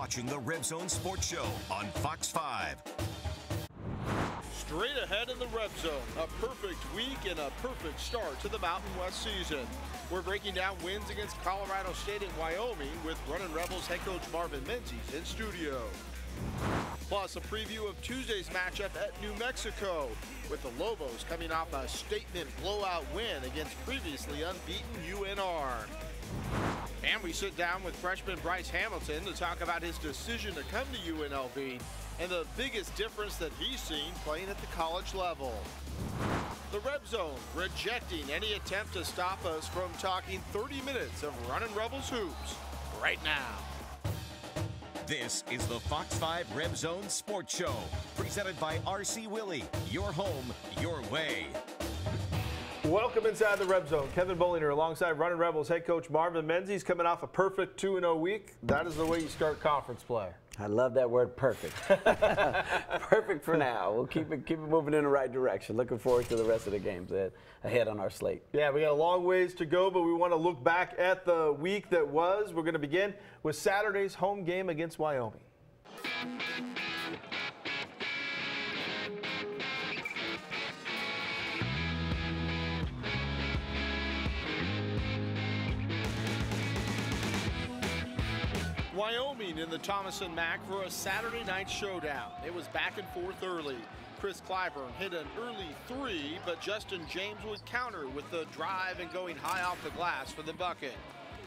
watching the RebZone Sports Show on Fox 5. Straight ahead in the RebZone, a perfect week and a perfect start to the Mountain West season. We're breaking down wins against Colorado State and Wyoming with Runnin Rebels head coach Marvin Menzies in studio. Plus a preview of Tuesday's matchup at New Mexico with the Lobos coming off a statement blowout win against previously unbeaten UNR. And we sit down with freshman Bryce Hamilton to talk about his decision to come to UNLV and the biggest difference that he's seen playing at the college level. The RebZone rejecting any attempt to stop us from talking 30 minutes of Runnin Rebels hoops right now. This is the Fox 5 RebZone Sports Show, presented by RC Willey. Your home, your way. Welcome inside the RebZone. Kevin Bollinger alongside Runnin Rebels head coach Marvin Menzies, coming off a perfect 2-0 week. That is the way you start conference play. I love that word, perfect. Perfect for now. We'll keep it moving in the right direction. Looking forward to the rest of the games ahead on our slate. Yeah, we got a long ways to go, but we want to look back at the week that was. We're going to begin with Saturday's home game against Wyoming. Wyoming in the Thomas and Mack for a Saturday night showdown. It was back and forth early. Chris Clyburn hit an early three, but Justin James would counter with the drive and going high off the glass for the bucket.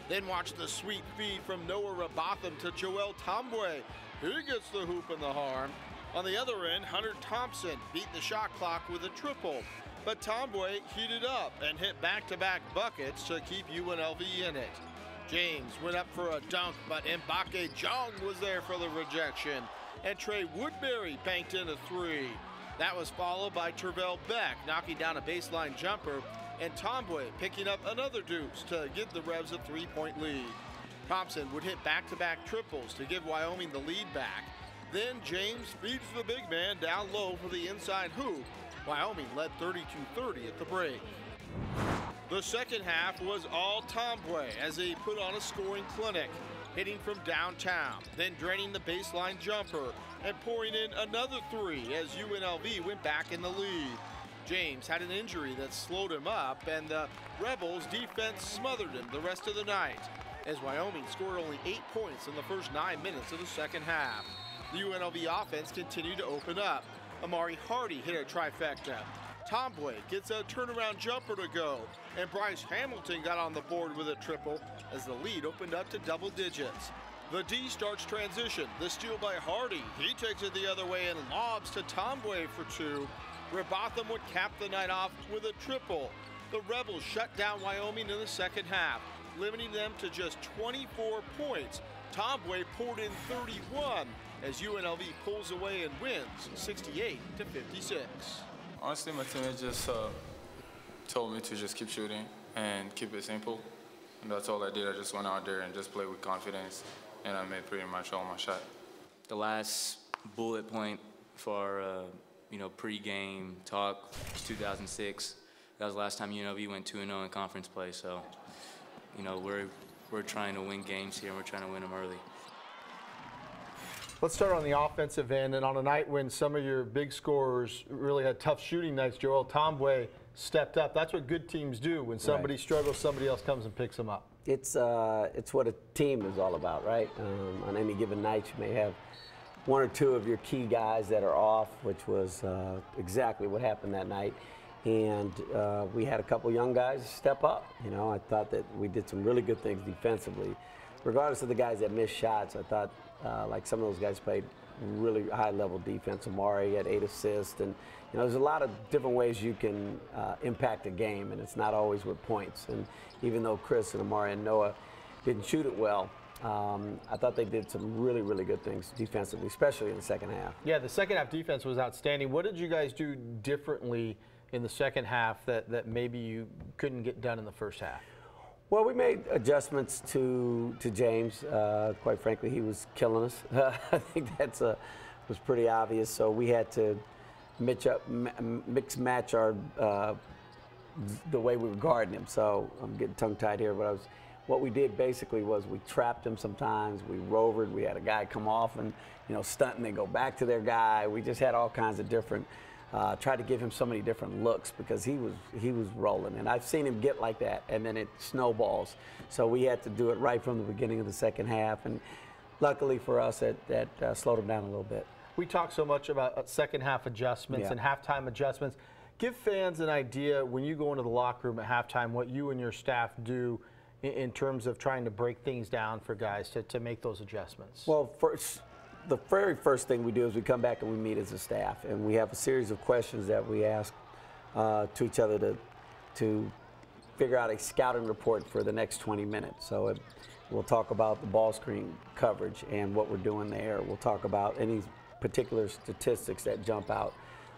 Then watch the sweet feed from Noah Rabotham to Joel Tombwe. He gets the hoop and the harm. On the other end, Hunter Thompson beat the shot clock with a triple. But Tombwe heated up and hit back-to-back buckets to keep UNLV in it. James went up for a dunk, but Mbake Jong was there for the rejection. And Trey Woodbury banked in a three. That was followed by Tervel Beck knocking down a baseline jumper, and Tombwe picking up another deuce to give the Rebs a three-point lead. Thompson would hit back-to-back triples to give Wyoming the lead back. Then James feeds the big man down low for the inside hoop. Wyoming led 32-30 at the break. The second half was all Tombwe as he put on a scoring clinic, hitting from downtown, then draining the baseline jumper and pouring in another three as UNLV went back in the lead. James had an injury that slowed him up, and the Rebels defense smothered him the rest of the night as Wyoming scored only 8 points in the first 9 minutes of the second half. The UNLV offense continued to open up. Amari Hardy hit a trifecta. Tombwe gets a turnaround jumper to go, and Bryce Hamilton got on the board with a triple as the lead opened up to double digits. The D starts transition. The steal by Hardy. He takes it the other way and lobs to Tombwe for two. Rabotham would cap the night off with a triple. The Rebels shut down Wyoming in the second half, limiting them to just 24 points. Tombwe poured in 31 as UNLV pulls away and wins 68-56. Honestly, my teammate just told me to just keep shooting and keep it simple. And that's all I did. I just went out there and just played with confidence, and I made pretty much all my shot. The last bullet point for pre-game talk was 2006. That was the last time UNLV went 2-0 in conference play. So, we're trying to win games here, and we're trying to win them early. Let's start on the offensive end, and on a night when some of your big scorers really had tough shooting nights, Joel Tombwe stepped up. That's what good teams do. When somebody struggles, somebody else comes and picks them up. It's what a team is all about, right? On any given night, you may have one or two of your key guys that are off, which was exactly what happened that night. And we had a couple young guys step up. I thought that we did some really good things defensively. Regardless of the guys that missed shots, I thought like some of those guys played really high-level defense. Amari had 8 assists, and there's a lot of different ways you can impact a game, and it's not always with points. And even though Chris and Amari and Noah didn't shoot it well, I thought they did some really, really good things defensively, especially in the second half. Yeah, the second half defense was outstanding. What did you guys do differently in the second half that maybe you couldn't get done in the first half? Well, we made adjustments to James. Quite frankly, he was killing us. I think that was pretty obvious. So we had to mix-match our the way we were guarding him. So I'm getting tongue-tied here, but what we did basically was we trapped them sometimes. We rovered. We had a guy come off and, stunt and then go back to their guy. We just had all kinds of different, tried to give him so many different looks because he was rolling. And I've seen him get like that, and then it snowballs. So we had to do it right from the beginning of the second half. And luckily for us, that slowed him down a little bit. We talk so much about second half adjustments and halftime adjustments. Give fans an idea when you go into the locker room at halftime what you and your staff do in terms of trying to break things down for guys to make those adjustments. Well, the very first thing we do is we come back and we meet as a staff, and we have a series of questions that we ask to each other to figure out a scouting report for the next 20 minutes. So we'll talk about the ball screen coverage and what we're doing there. We'll talk about any particular statistics that jump out,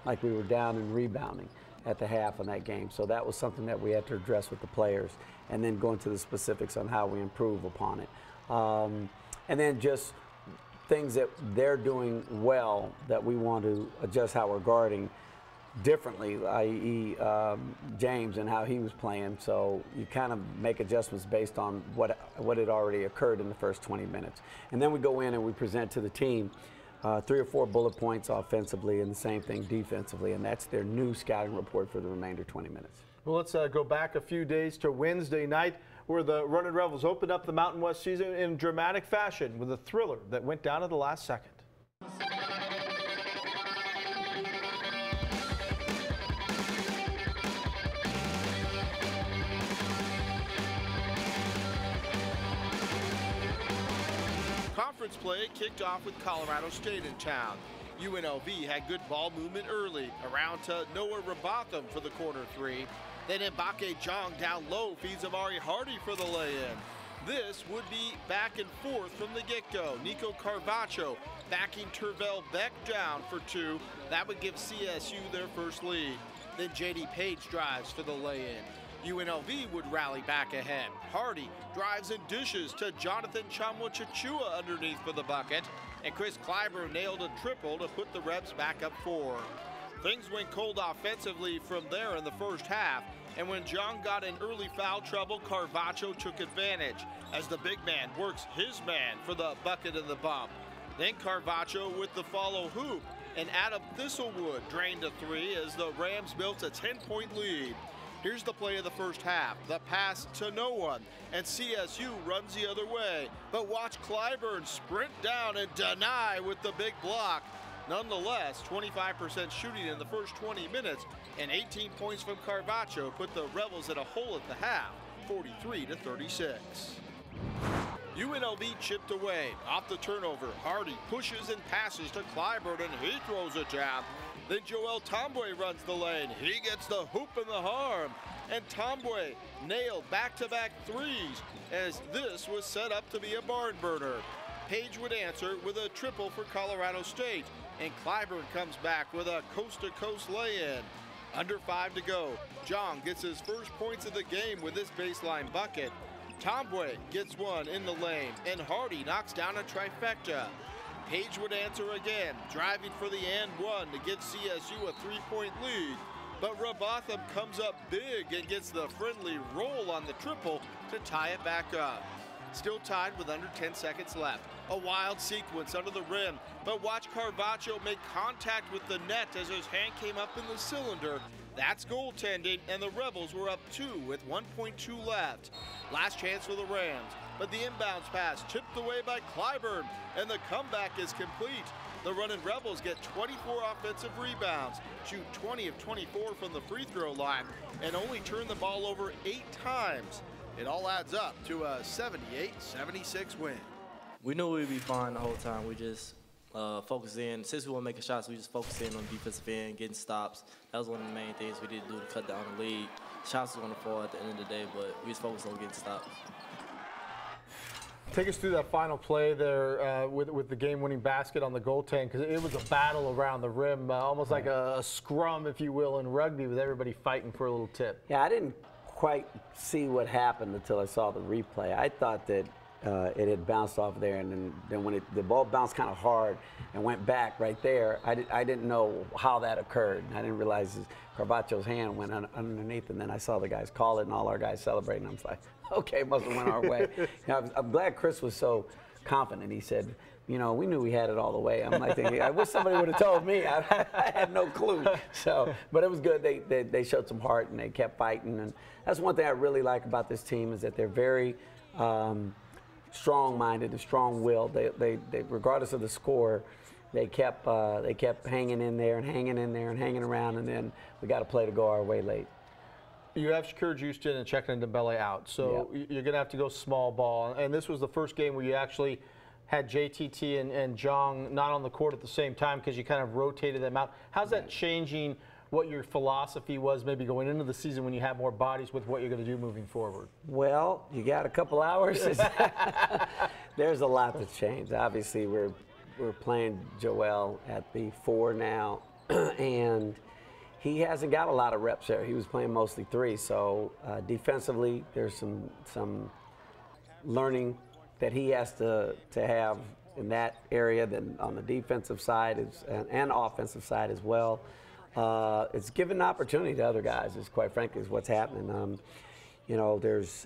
like we were down in rebounding at the half of that game. So that was something that we had to address with the players, and then go into the specifics on how we improve upon it. And then just things that they're doing well that we want to adjust how we're guarding differently, i.e. James and how he was playing. So you kind of make adjustments based on what had already occurred in the first 20 minutes. And then we go in and we present to the team 3 or 4 bullet points offensively and the same thing defensively, and that's their new scouting report for the remainder 20 minutes. Well, let's go back a few days to Wednesday night, where the Runnin Rebels opened up the Mountain West season in dramatic fashion with a thriller that went down to the last second. Conference play kicked off with Colorado State in town. UNLV had good ball movement early, around to Noah Robotham for the corner 3. Then Mbake Jong down low feeds Amari Hardy for the lay-in. This would be back and forth from the get-go. Nico Carvacho backing Tervel Beck down for 2. That would give CSU their first lead. Then J.D. Page drives for the lay-in. UNLV would rally back ahead. Hardy drives and dishes to Jonathan Chamwa-Chachua underneath for the bucket. And Chris Clyburn nailed a triple to put the Rebs back up 4. Things went cold offensively from there in the first half. And when John got in early foul trouble, Carvacho took advantage as the big man works his man for the bucket and the bump. Then Carvacho with the follow hoop. And Adam Thistlewood drained a 3 as the Rams built a 10-point lead. Here's the play of the first half. The pass to no one, and CSU runs the other way. But watch Clyburn sprint down and deny with the big block. Nonetheless, 25% shooting in the first 20 minutes and 18 points from Carvacho put the Rebels at a hole at the half, 43-36. UNLV chipped away. Off the turnover, Hardy pushes and passes to Clyburn, and he throws it down. Then Joel Tomboy runs the lane. He gets the hoop and the harm. And Tomboy nailed back-to-back 3s as this was set up to be a barn burner. Page would answer with a triple for Colorado State. And Clyburn comes back with a coast-to-coast lay-in. Under 5 to go. Jong gets his first points of the game with this baseline bucket. Tomboy gets one in the lane, and Hardy knocks down a trifecta. Page would answer again, driving for the and 1 to give CSU a 3-point lead. But Robotham comes up big and gets the friendly roll on the triple to tie it back up. Still tied with under 10 seconds left. A wild sequence under the rim, but watch Carvacho make contact with the net as his hand came up in the cylinder. That's goaltending, and the Rebels were up 2 with 1.2 left. Last chance for the Rams, but the inbounds pass tipped away by Clyburn, and the comeback is complete. The Runnin Rebels get 24 offensive rebounds, shoot 20 of 24 from the free throw line, and only turn the ball over 8 times. It all adds up to a 78-76 win. We knew we'd be fine the whole time. We just focused in. Since we weren't making shots, we just focused in on defensive end, getting stops. That was one of the main things we did do to cut down the lead. Shots was going to fall at the end of the day, but we just focused on getting stops. Take us through that final play there with the game-winning basket on the goaltend, because it was a battle around the rim, almost like a scrum, if you will, in rugby, with everybody fighting for a little tip. Yeah, I didn't quite see what happened until I saw the replay. I thought that it had bounced off there, and then when the ball bounced kind of hard and went back right there, I didn't know how that occurred. I didn't realize Carbaccio's hand went underneath, and then I saw the guys call it and all our guys celebrating. I was like, okay, it must have went our way. I'm glad Chris was so confident. He said, we knew we had it all the way. I'm like thinking, I wish somebody would have told me. I had no clue. So, but it was good. They showed some heart and they kept fighting. And that's one thing I really like about this team is that they're very strong-minded and strong-willed. They regardless of the score, they kept hanging in there and hanging in there and hanging around. And then we got to play to go our way late. You have Shakur Houston and Checkman and Dembele out, so you're going to have to go small ball. And this was the first game where you actually had JTT and Jong not on the court at the same time because you kind of rotated them out. How's that changing what your philosophy was maybe going into the season when you have more bodies with what you're going to do moving forward? Well, you got a couple hours. There's a lot that's changed. Obviously, we're playing Joel at the 4 now, and he hasn't got a lot of reps there. He was playing mostly 3, so defensively there's some learning that he has to have in that area. Then on the defensive side and offensive side as well, it's given an opportunity to other guys. Is quite frankly is what's happening. There's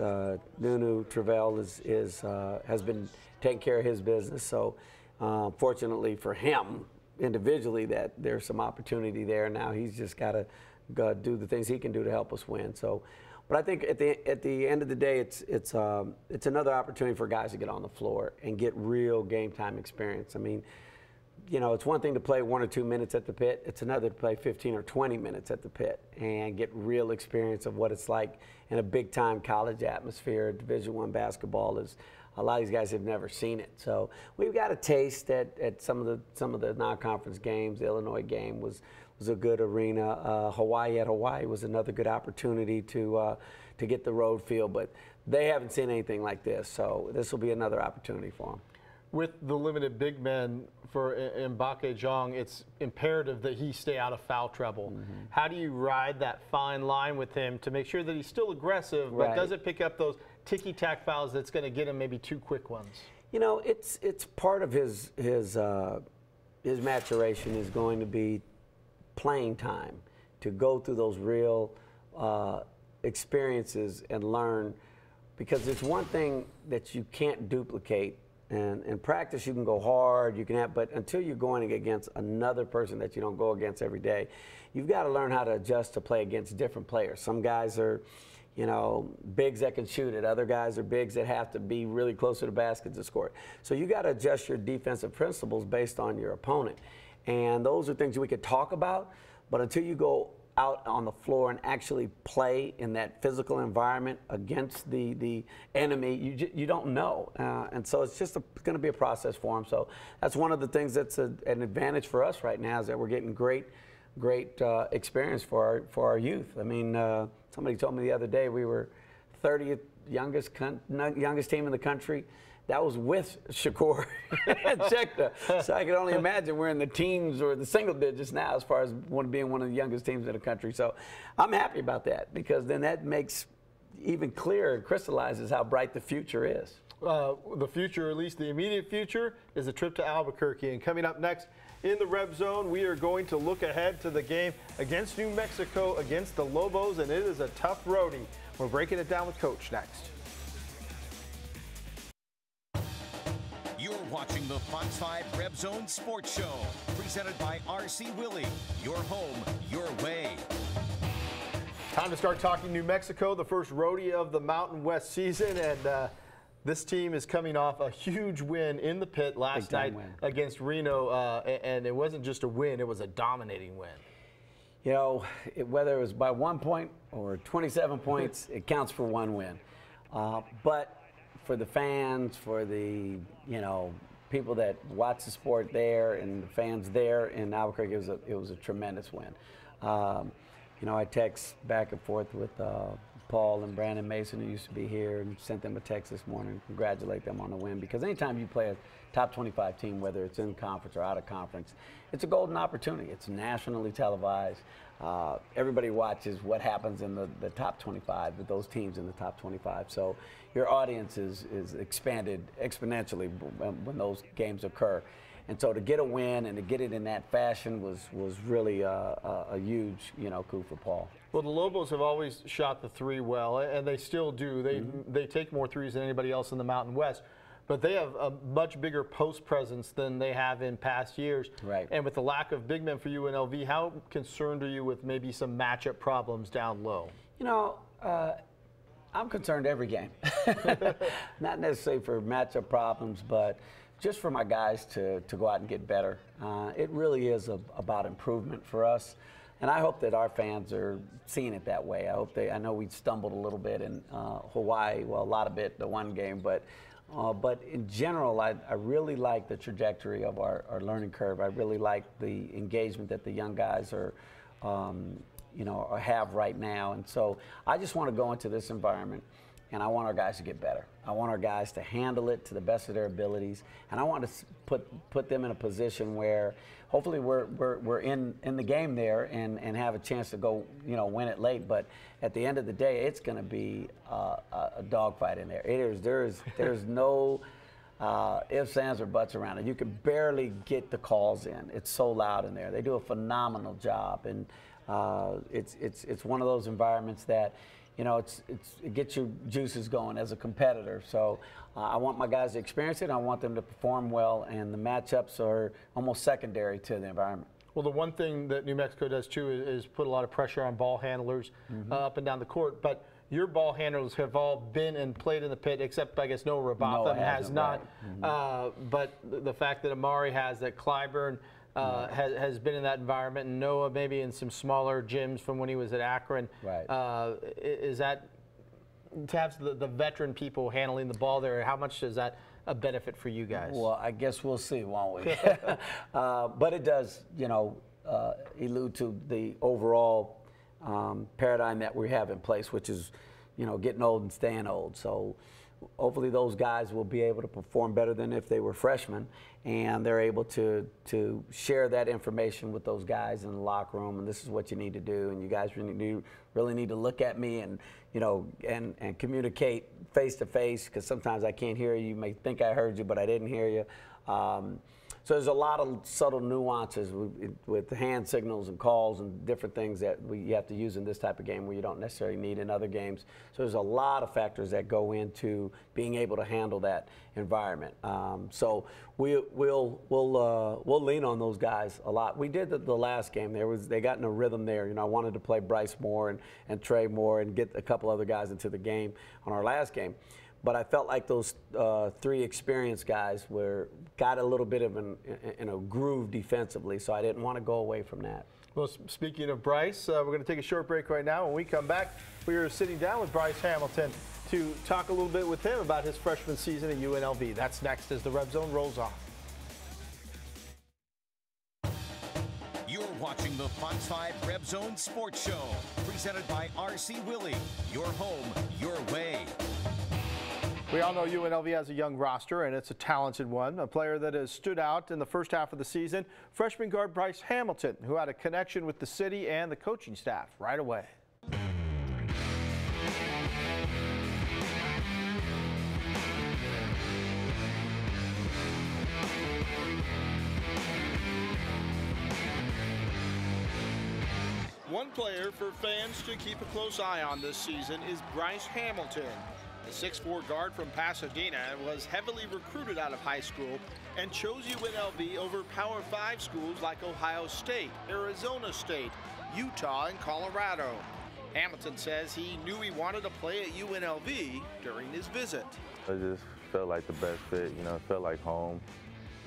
Nunu Travell has been taking care of his business. So fortunately for him, individually, that there's some opportunity there. Now he's just got to do the things he can do to help us win. So, but I think at the end of the day, it's another opportunity for guys to get on the floor and get real game time experience. I mean, it's one thing to play 1 or 2 minutes at the pit. It's another to play 15 or 20 minutes at the pit and get real experience of what it's like in a big time college atmosphere. Division I basketball is. A lot of these guys have never seen it, so we've got a taste at some of the non-conference games. The Illinois game was a good arena. Hawaii was another good opportunity to get the road feel, but they haven't seen anything like this, so this will be another opportunity for them. With the limited big men for Mbake Jong, it's imperative that he stay out of foul trouble. How do you ride that fine line with him to make sure that he's still aggressive, but doesn't pick up those ticky-tack fouls that's going to get him maybe 2 quick ones? It's part of his maturation is going to be playing time, to go through those real experiences and learn, because it's one thing that you can't duplicate. And in practice, you can go hard, but until you're going against another person that you don't go against every day, you've got to learn how to adjust to play against different players. Some guys are, bigs that can shoot it. Other guys are bigs that have to be really close to the basket to score it. So you got to adjust your defensive principles based on your opponent. And those are things we could talk about, but until you go out on the floor and actually play in that physical environment against the enemy, you don't know. And so it's just going to be a process for them. So that's one of the things that's an advantage for us right now, is that we're getting great experience for our youth. I mean, somebody told me the other day we were 30th youngest team in the country. That was with Shakur and Chekta. So I can only imagine we're in the teens or the single digits now as far as being one of the youngest teams in the country. So I'm happy about that, because then that makes even clearer and crystallizes how bright the future is. The future, or at least the immediate future, is a trip to Albuquerque. And coming up next in the Reb Zone, we are going to look ahead to the game against New Mexico, against the Lobos, and it is a tough roadie. We're breaking it down with Coach next. You're watching the Fox 5 RebZone Sports Show, presented by RC Willey. Your home, your way. Time to start talking New Mexico, the first roadie of the Mountain West season, and this team is coming off a huge win in the pit last night against Reno, and it wasn't just a win, it was a dominating win. Whether it was by 1 point or 27 points, it counts for one win. But for the fans, for the people that watch the sport there and the fans there in Albuquerque, it was a tremendous win. I text back and forth with Paul and Brandon Mason, who used to be here, and sent them a text this morning, congratulate them on the win, because anytime you play a top 25 team, whether it's in conference or out of conference, it's a golden opportunity. It's nationally televised. Everybody watches what happens in the top 25 with those teams in the top 25. So your audience is expanded exponentially when those games occur. And so to get a win and to get it in that fashion was really a huge, coup for Paul. Well, the Lobos have always shot the three well, and they still do. They take more threes than anybody else in the Mountain West, but they have a much bigger post presence than they have in past years. Right. And with the lack of big men for UNLV, how concerned are you with maybe some matchup problems down low? I'm concerned every game. Not necessarily for matchup problems, but just for my guys to go out and get better. It really is about improvement for us. And I hope that our fans are seeing it that way. I know we stumbled a little bit in Hawaii, well, a lot of it, the one game, but in general, I really like the trajectory of our learning curve. I really like the engagement that the young guys are, have right now. And so I just want to go into this environment, and I want our guys to get better. I want our guys to handle it to the best of their abilities, and I want to put them in a position where hopefully we're in the game there and have a chance to go win it late. But at the end of the day, it's going to be a dogfight in there. There's no ifs, ands, or buts around it. You can barely get the calls in. It's so loud in there. They do a phenomenal job, and it's one of those environments that it gets your juices going as a competitor. So I want my guys to experience it. I want them to perform well, and the matchups are almost secondary to the environment. Well, the one thing that New Mexico does too is put a lot of pressure on ball handlers up and down the court. But your ball handlers have all been and played in the pit, except I guess Noah Robotham has not. Right. But the fact that Amari has, that Clyburn has been in that environment, and Noah maybe in some smaller gyms from when he was at Akron. Right. Is that to have the veteran people handling the ball there? How much is that a benefit for you guys? Well, I guess we'll see, won't we? But it does, allude to the overall paradigm that we have in place, which is, getting old and staying old. So hopefully those guys will be able to perform better than if they were freshmen, and they're able to share that information with those guys in the locker room, and this is what you need to do, and you guys really need to look at me and and communicate face to face, because sometimes I can't hear you. You may think I heard you, but I didn't hear you. So there's a lot of subtle nuances with hand signals and calls and different things that you have to use in this type of game where you don't necessarily need in other games. So there's a lot of factors that go into being able to handle that environment. So we'll lean on those guys a lot. We did the last game. They got in a rhythm there. I wanted to play Bryce more and Trey more and get a couple other guys into the game on our last game. But I felt like those three experienced guys got a little bit of in a groove defensively, so I didn't want to go away from that. Well, speaking of Bryce, we're going to take a short break right now. When we come back, we are sitting down with Bryce Hamilton to talk a little bit with him about his freshman season at UNLV. That's next as the RebZone rolls on. You're watching the Fox 5 RebZone Sports Show, presented by RC Willey. Your home, your way. We all know UNLV has a young roster, and it's a talented one. A player that has stood out in the first half of the season, freshman guard Bryce Hamilton, who had a connection with the city and the coaching staff right away. One player for fans to keep a close eye on this season is Bryce Hamilton. The 6'4" guard from Pasadena was heavily recruited out of high school and chose UNLV over Power 5 schools like Ohio State, Arizona State, Utah, and Colorado. Hamilton says he knew he wanted to play at UNLV during his visit. It just felt like the best fit, it felt like home.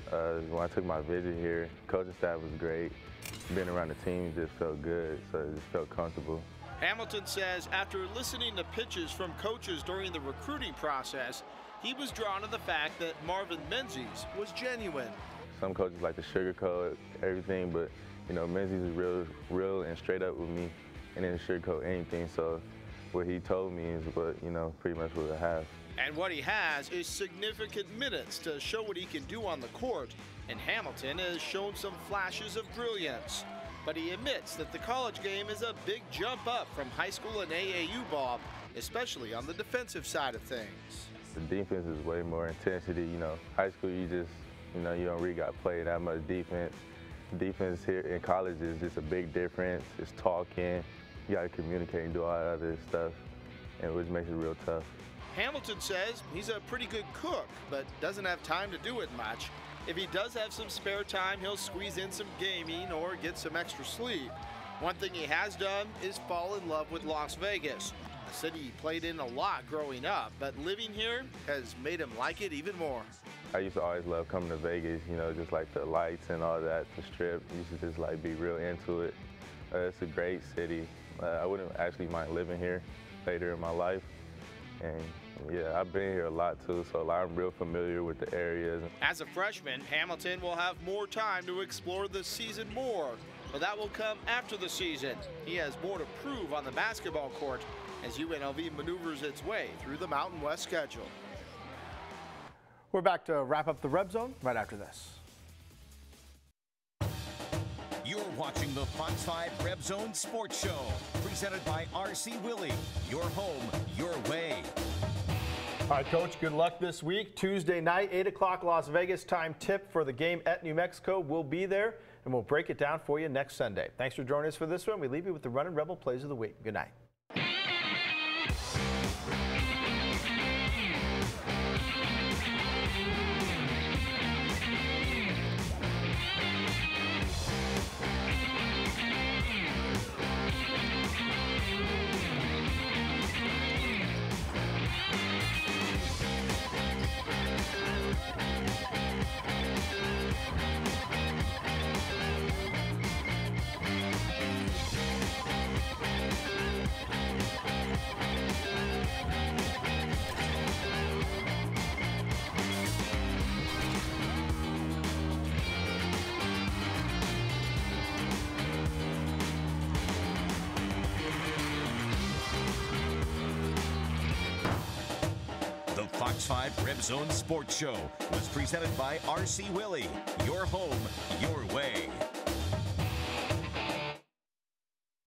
When I took my visit here, coaching staff was great. Being around the team just felt good, so it just felt comfortable. Hamilton says after listening to pitches from coaches during the recruiting process, he was drawn to the fact that Marvin Menzies was genuine. Some coaches like to sugarcoat everything, but Menzies is real and straight up with me, and didn't sugarcoat anything. So what he told me is what, you know, pretty much what I have. And what he has is significant minutes to show what he can do on the court, and Hamilton has shown some flashes of brilliance. But he admits that the college game is a big jump up from high school and AAU ball, especially on the defensive side of things. The defense is way more intensity. You know, high school you just, you know, you don't really got to play that much defense. Defense here in college is just a big difference. It's talking. You got to communicate and do all that other stuff, and which makes it real tough. Hamilton says he's a pretty good cook, but doesn't have time to do it much. If he does have some spare time, he'll squeeze in some gaming or get some extra sleep. One thing he has done is fall in love with Las Vegas, a city he played in a lot growing up, but living here has made him like it even more. I used to always love coming to Vegas, you know, just like the lights and all that, the strip. Used to just like be real into it. It's a great city. I wouldn't actually mind living here later in my life. And yeah, I've been here a lot too, so I'm real familiar with the areas. As a freshman, Hamilton will have more time to explore the season more, but that will come after the season. He has more to prove on the basketball court as UNLV maneuvers its way through the Mountain West schedule. We're back to wrap up the Red Zone right after this. You're watching the Fox 5 RebZone Sports Show, presented by RC Willey. Your home, your way. All right, Coach, good luck this week. Tuesday night, 8 o'clock Las Vegas time tip for the game at New Mexico. We'll be there, and we'll break it down for you next Sunday. Thanks for joining us for this one. We leave you with the Runnin' Rebel Plays of the Week. Good night. Fox 5 RebZone Sports Show was presented by RC Willey. Your home, your way.